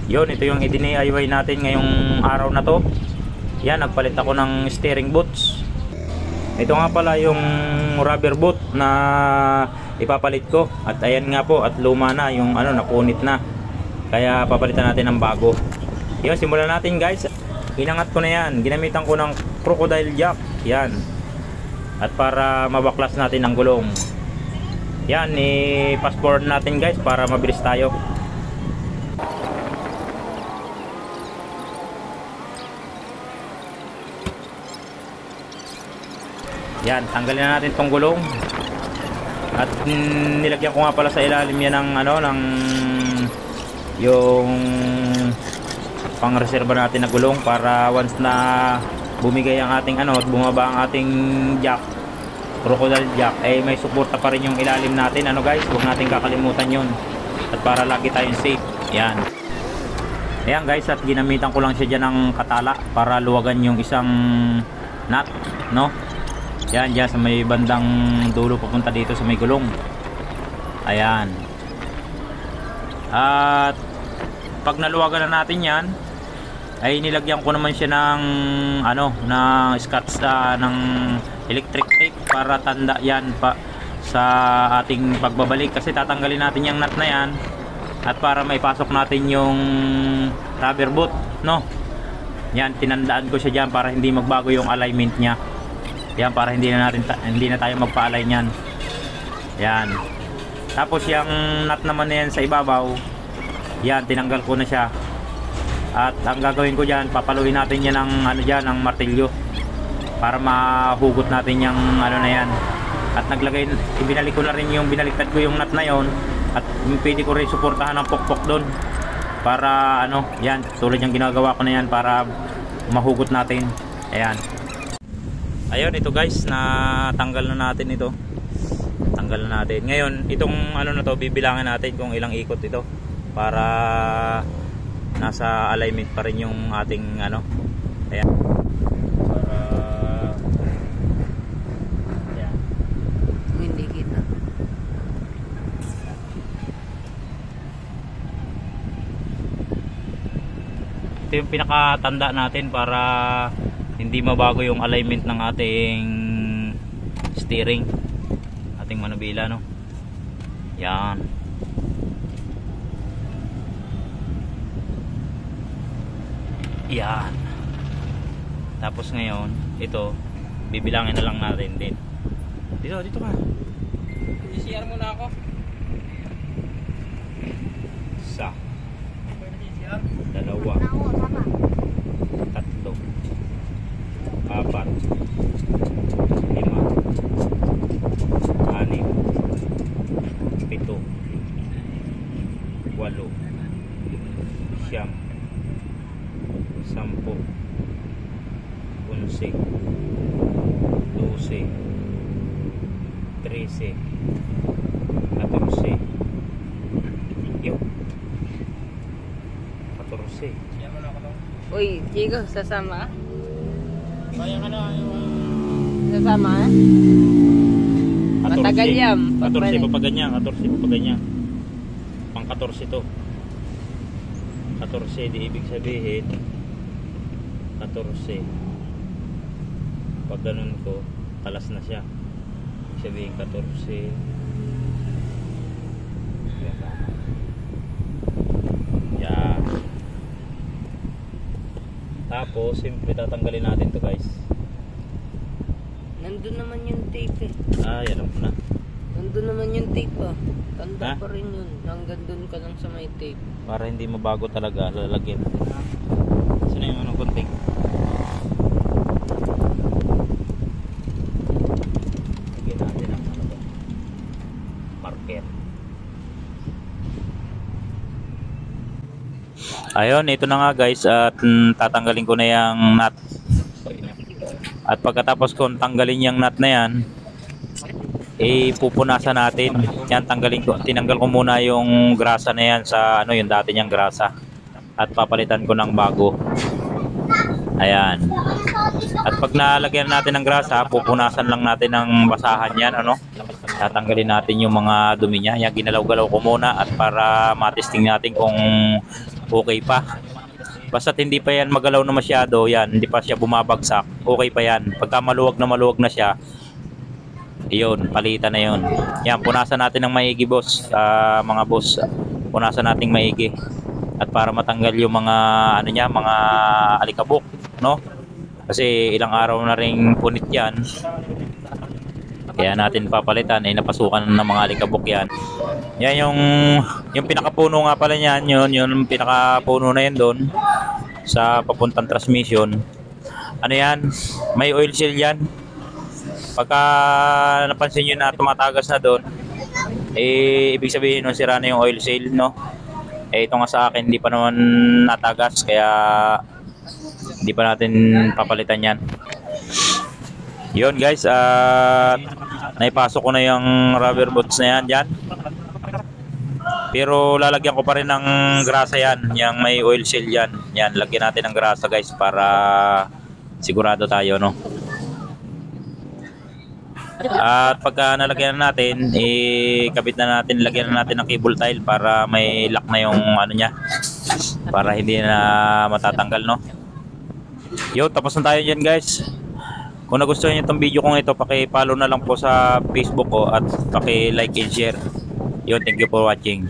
Yun, ito yung i-DIY natin ngayong araw na to. Yan, nagpalit ako ng steering boots. Ito nga pala yung rubber boot na ipapalit ko. At ayan nga po, at luma na yung ano, napunit na. Kaya papalitan natin ng bago. Yun, simulan natin guys. Inangat ko na yan. Ginamitan ko ng crocodile jack. Yan. At para mabaklas natin ang gulong. Yan, i-fast forward natin guys para mabilis tayo. Yan, tanggalin na natin tong gulong. At nilagyan ko nga pala sa ilalim yan ng ano, ng yung pang-reserva natin na gulong para once na bumigay ang ating ano at bumaba ang ating jack, crocodile jack, eh may suporta pa rin yung ilalim natin ano guys, huwag natin kakalimutan yun. At para lagi tayong safe. Yan. Ayan guys, at ginamitan ko lang siya dyan ng katala para luwagan yung isang nut, no? Yan, dyan sa may bandang dulo papunta dito sa may gulong. Ayan. At pag naluwagan na natin yan, ay nilagyan ko naman siya ng ano, na scotch ng electric tape para tanda yan pa sa ating pagbabalik, kasi tatanggalin natin yung nut na yan at para maipasok natin yung rubber boot, no? Yan, tinandaan ko siya dyan para hindi magbago yung alignment niya. Yan, para hindi na tayo magpa-align yan. Yan. Tapos yung nut naman na yan sa ibabaw, yan, tinanggal ko na siya. At ang gagawin ko dyan, papaluin natin yan ng ano dyan, ng martilyo para mahugot natin yung ano na yan. At ibinalik ko na rin yung, binaliktad ko yung nut na yon. At pwede ko rin suportahan ng pokpok doon para ano, yan, tulad yung ginagawa ko na yan para mahugot natin. Ayan. Ayun, ito guys, natanggal na natin ito. Tanggal na natin. Ngayon, itong ano na to, bibilangin natin kung ilang ikot ito para nasa alignment pa rin yung ating ano. Ayan. Para ayan. Hindi kita. Ito yung pinakatanda natin para hindi mabago yung alignment ng ating steering, ating manubila, no? Yan. Yan. Tapos ngayon, ito bibilangin na lang natin din. Dito ka. I-share muna ako. Isa. Dalawa. Tatlo. Apat, lima, anim, pito, walo, siyam, sampu, 11, 12, 13, 14, yo, 14. Uy, Chico, sasama? Bayang ano, Sasama? Matagal yan. 14 pa ganyan, 14 pa ganyan. Pang 14 to. 14 di ibig sabihin 14. Pag ganun ko, talas na siya. Ibig sabihin 14. Yan. Tapos, siyempre tatanggalin natin to guys. Nandun naman yung tape eh. Ah, yan mo na. Nandun naman yung tape ah. Tanda Ha? pa rin yun. Hanggang dun ka lang sa may tape. Para hindi mabago talaga, lalagyan natin. Sino yung anong konting? Lagyan natin ang ano to, marker. Ayun, ito na nga guys, at tatanggalin ko na yung nut. At pagkatapos kong tanggalin yung nut na yan, pupunasan natin. Yan, tinanggal ko muna yung grasa na yan sa ano, yung dati niyang grasa. At papalitan ko ng bago. Ayan. At pag nalagyan natin ng grasa, pupunasan lang natin ng basahan yan, ano? Tatanggalin natin yung mga dumi niya. Yan, ginalaw-galaw ko muna at para matesting natin kung okay pa. Basta't hindi pa yan magalaw na masyado, yan, hindi pa siya bumabagsak, okay pa yan. Pagka maluwag na siya, iyon, palitan na yun. Yan, punasan natin ng maigi boss, mga boss. Punasan nating maigi. At para matanggal yung mga, ano niya, mga alikabok, no? Kasi ilang araw na ring punit yan. Kaya natin papalitan, ay napasukan ng mga alikabok yan. Yan yung pinakapuno nga pala niyan, yung pinakapuno na yan doon sa papuntang transmission. Ano yan? May oil seal yan. Pagka napansin nyo na tumatagas na doon, eh ibig sabihin nun sira na yung oil seal, no? Eh ito nga sa akin, hindi pa naman natagas, kaya hindi pa natin papalitan yan. Yun guys, naipasok ko na yung rubber boots na yan dyan. Pero lalagyan ko pa rin ng grasa yan, yung may oil seal yan. Yan, lagyan natin ng grasa guys para sigurado tayo, no? At pagka nalagyan na natin, kabit na natin, lagyan na natin ng cable tile para may lock na yung ano niya, para hindi na matatanggal, no? Yo, tapos na tayo dyan guys. Kung nagustuhan niyo itong video kong ito, paki-follow na lang po sa Facebook ko at paki-like and share. Yo, thank you for watching.